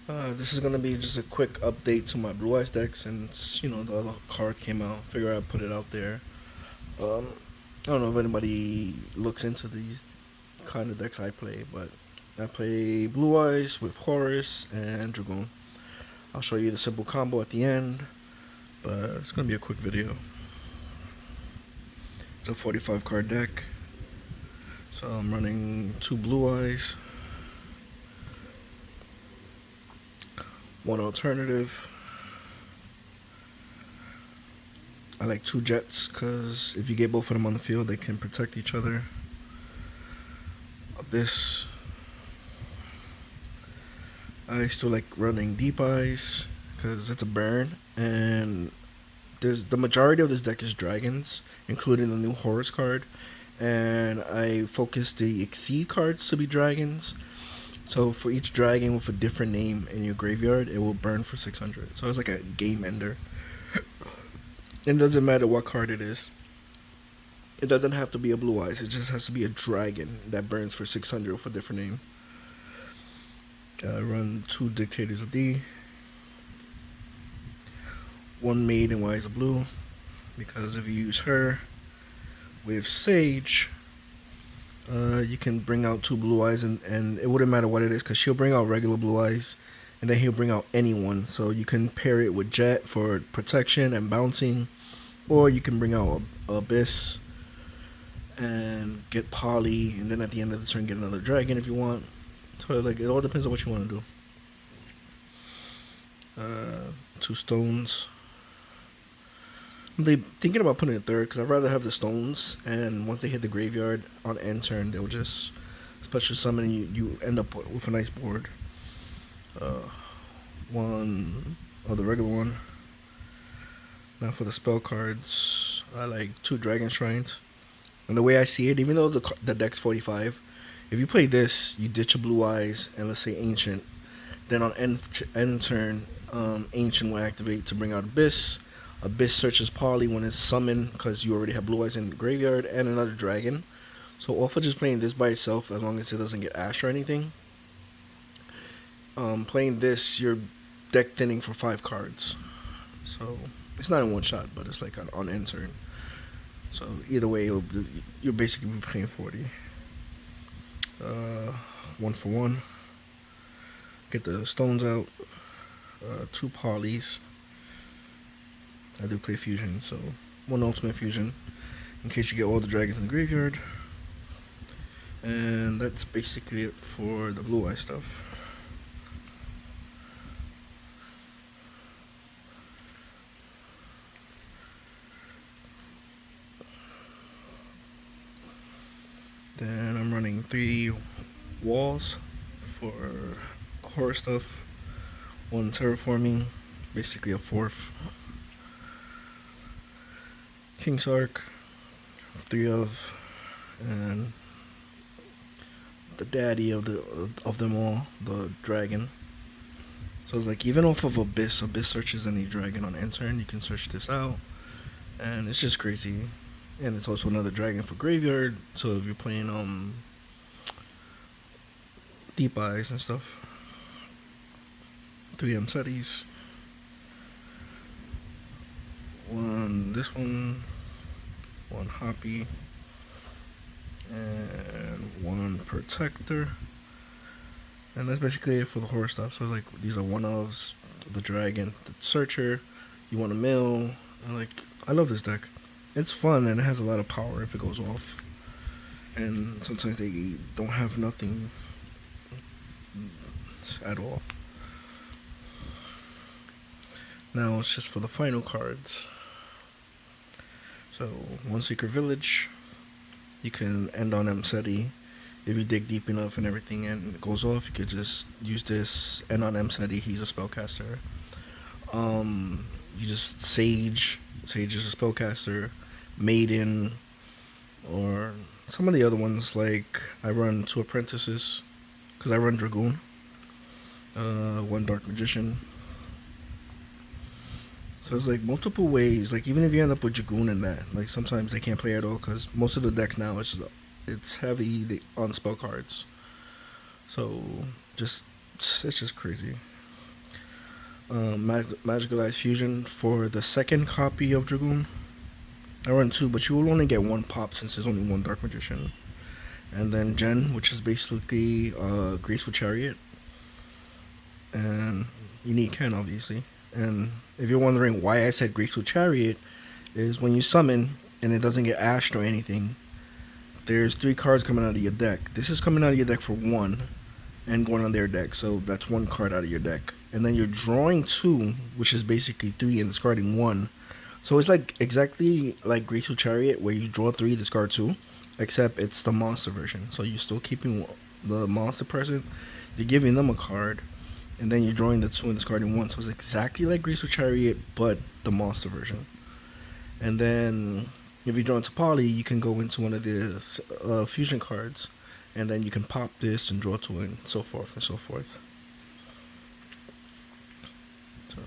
This is gonna be just a quick update to my Blue Eyes deck since the other card came out. Figure I'd put it out there. Um, I don't know if anybody looks into these kind of decks I play, but I play Blue Eyes with Horus and Dragoon. I'll show you the simple combo at the end, but it's gonna be a quick video. It's a 45 card deck, so I'm running two Blue Eyes, one alternative. I like two Jets because if you get both of them on the field, they can protect each other. Abyss. I still like running Deep Eyes because it's a burn, and there's the majority of this deck is dragons, including the new Horus card, and I focus the Exceed cards to be dragons. So for each dragon with a different name in your graveyard, it will burn for 600. So it's like a game ender. It doesn't matter what card it is. It doesn't have to be a Blue Eyes. It just has to be a dragon that burns for 600 with a different name. I run two Dictators of D. One Maid and Wise of Blue. Because if you use her with Sage, you can bring out two Blue Eyes, and it wouldn't matter what it is because she'll bring out regular Blue Eyes, and then he'll bring out anyone. So you can pair it with Jet for protection and bouncing, or you can bring out Abyss and get Polly, and then at the end of the turn get another dragon if you want. So like it all depends on what you want to do. Two stones. I'm thinking about putting a third because I'd rather have the stones, and once they hit the graveyard on end turn, they'll just special summon and you end up with a nice board. One of the regular one. Now for the spell cards, I like two Dragon Shrines. And the way I see it, even though the deck's 45, if you play this, you ditch a Blue Eyes and let's say Ancient. Then on end turn, Ancient will activate to bring out Abyss. Abyss searches Polly when it's summoned because you already have Blue Eyes in the graveyard and another dragon. So off of just playing this by itself, as long as it doesn't get Ash or anything, playing this, you're deck thinning for 5 cards. So it's not in one shot, but it's like on end turn. So either way, you'll basically be paying 40. One for one. Get the stones out. Two Polys. I do play fusion, so one ultimate fusion in case you get all the dragons in the graveyard. And that's basically it for the Blue Eye stuff. Then I'm running 3 walls for horror stuff. One terraforming, basically a 4th. King's Arc, 3 of, and the daddy of them all, the dragon. So it's like even off of Abyss searches any dragon on end turn. You can search this out, and it's just crazy. And it's also another dragon for graveyard. So if you're playing Deep Eyes and stuff, 3 Setis. This one, one Hoppy, and one Protector. And that's basically it for the horror stuff. So like these are one ofs, the dragon, the searcher. You want a mill. I love this deck. It's fun and it has a lot of power if it goes off. And sometimes they don't have nothing at all. Now it's just for the final cards. So one Secret Village. You can end on Seti. If you dig deep enough and everything and it goes off, you could just use this, end on Seti. He's a spellcaster. You just Sage. Sage is a spellcaster. Maiden, or some of the other ones, like I run 2 Apprentices because I run Dragoon, 1 Dark Magician. So it's like multiple ways. Like even if you end up with Dragoon in that, like sometimes they can't play at all because most of the decks now it's heavy on spell cards. So it's just crazy. Magical Ice Fusion for the second copy of Dragoon. I run two, but you will only get one pop since there's only one Dark Magician. And then Gen, which is basically Graceful Chariot, and you need Ken obviously. And if you're wondering why I said Graceful Chariot, is when you summon and it doesn't get ashed or anything, there's three cards coming out of your deck. This is coming out of your deck for one, and going on their deck, so that's one card out of your deck. And then you're drawing two, which is basically three, and discarding one. So it's like exactly like Graceful Chariot, where you draw three, discard two, except it's the monster version. So you're still keeping the monster present, you're giving them a card, and then you're drawing the two and discarding one. So it's exactly like Graceful Chariot, but the monster version. And then if you draw into Poly, you can go into one of the fusion cards, and then you can pop this and draw two and so forth and so forth. So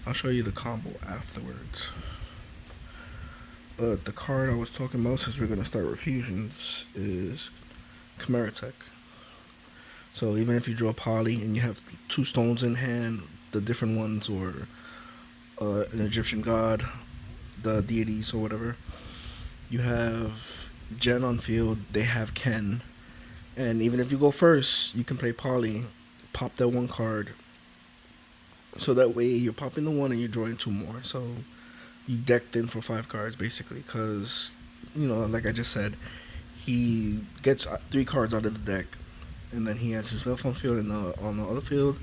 I'll show you the combo afterwards. But the card I was talking about, since we're gonna start with fusions, is Chimera Tech. So even if you draw Poly and you have two stones in hand, the different ones, or an Egyptian god, the deities or whatever, you have Jen on field, they have Ken, and even if you go first, you can play Poly, pop that one card, so that way you're popping the one and you're drawing two more. So you decked in for five cards basically, because like I just said, he gets three cards out of the deck, and then he has his Melf on field and on the other field,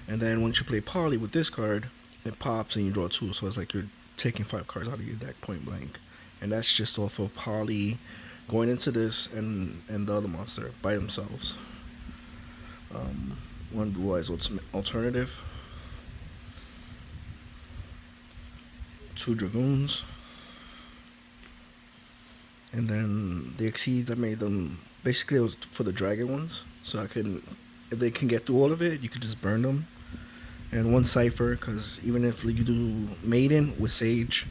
and then once you play Poly with this card, it pops and you draw two. So it's like you're taking five cards out of your deck point blank, and that's just off of Poly going into this and the other monster by themselves. One Blue Eyes alternative, two Dragoons, and then the Exceeds, I made them basically, it was for the dragon ones, so I can, if they can get through all of it, you could just burn them. And one Cipher, because even if you do Maiden with Sage,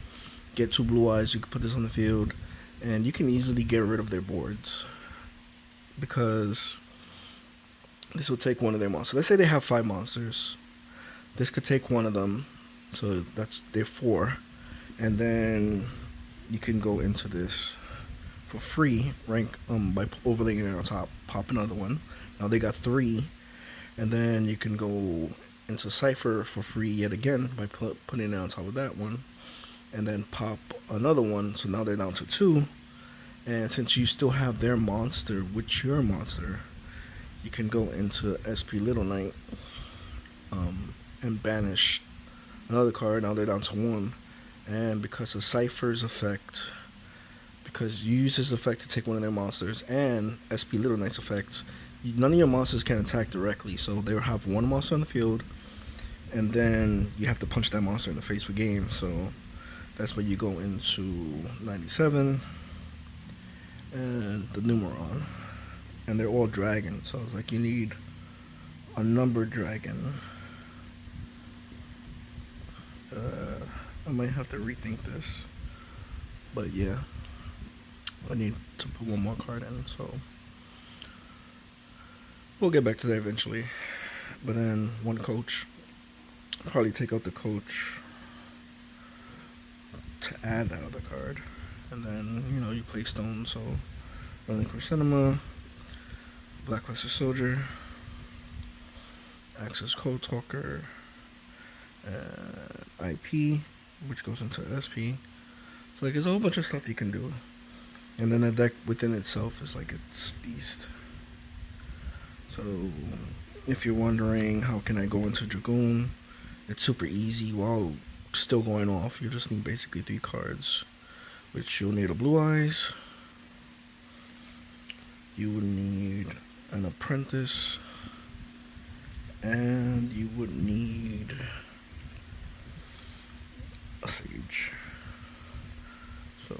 get two Blue Eyes, you can put this on the field, and you can easily get rid of their boards, because this will take one of their monsters. Let's say they have five monsters. This could take one of them, so that's their four, and then you can go into this for free, rank by overlaying it on top, pop another one. Now they got three, and then you can go into Cipher for free yet again by putting it on top of that one, and then pop another one. So now they're down to two, and since you still have their monster with your monster, you can go into SP Little Knight and banish another card. Now they're down to one, and because of Cipher's effect, because you use his effect to take one of their monsters, and SP Little Knight's effect, none of your monsters can attack directly, so they'll have one monster on the field, and then you have to punch that monster in the face for game. So that's where you go into 97 and the Numeron, and they're all dragons, so it's like you need a numbered dragon. I might have to rethink this, but yeah, I need to put one more card in, so we'll get back to that eventually. But then one coach, probably take out the coach to add that other card, and then you play stone. So Running for Cinema, Blacklisted Soldier, Access Code Talker, IP, which goes into SP. So like there's a whole bunch of stuff you can do, and then the deck within itself is like it's beast. So if you're wondering how can I go into Dragoon, it's super easy while still going off. You just need basically three cards, which you'll need a Blue Eyes, you would need an Apprentice, and you would need a Sage. So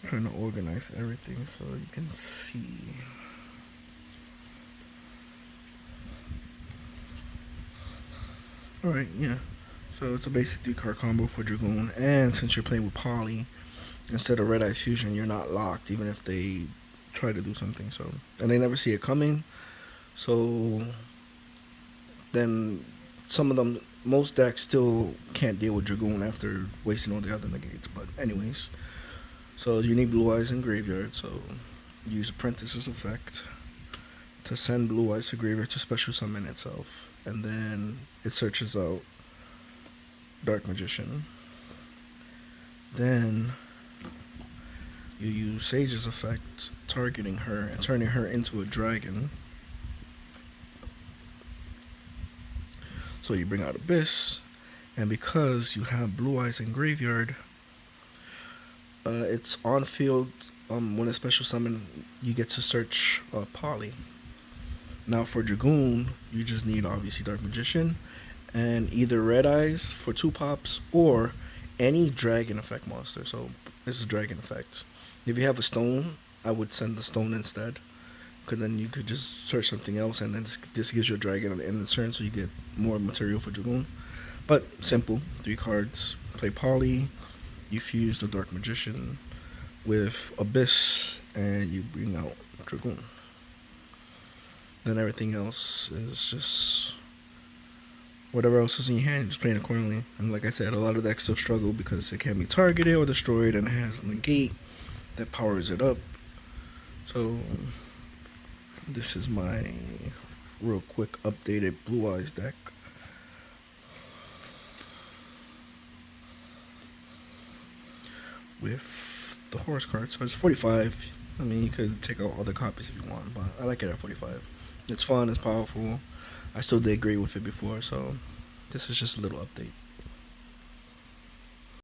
I'm trying to organize everything so you can see. Alright, yeah. So it's a basic 3-card combo for Dragoon, and since you're playing with Poly instead of Red Eyes Fusion, you're not locked even if they try to do something. So, and they never see it coming, So then some of them, most decks still can't deal with Dragoon after wasting all the other negates. But anyways, so you need Blue Eyes in Graveyard. So use Apprentice's effect to send Blue Eyes to Graveyard to special summon itself, and then it searches out Dark Magician. Then you use Sage's effect, targeting her and turning her into a dragon. So you bring out Abyss, and because you have Blue Eyes in Graveyard, it's on field. When a special summon, you get to search Poly. Now for Dragoon, you just need obviously Dark Magician, and either Red Eyes for 2 pops or any Dragon effect monster. So this is Dragon effect. If you have a stone, I would send the stone instead, because then you could just search something else, and then this gives you a dragon at the end of the turn, so you get more material for Dragoon. But simple, 3 cards. Play Poly, you fuse the Dark Magician with Abyss, and you bring out Dragoon. Then everything else is just whatever else is in your hand, just playing accordingly. And like I said, a lot of decks still struggle because it can be targeted or destroyed, and it has negate that powers it up. So this is my real quick updated Blue Eyes deck. With the Horus card. So it's 45. I mean, you could take out other copies if you want, but I like it at 45. It's fun, it's powerful. I still did agree with it before, so this is just a little update.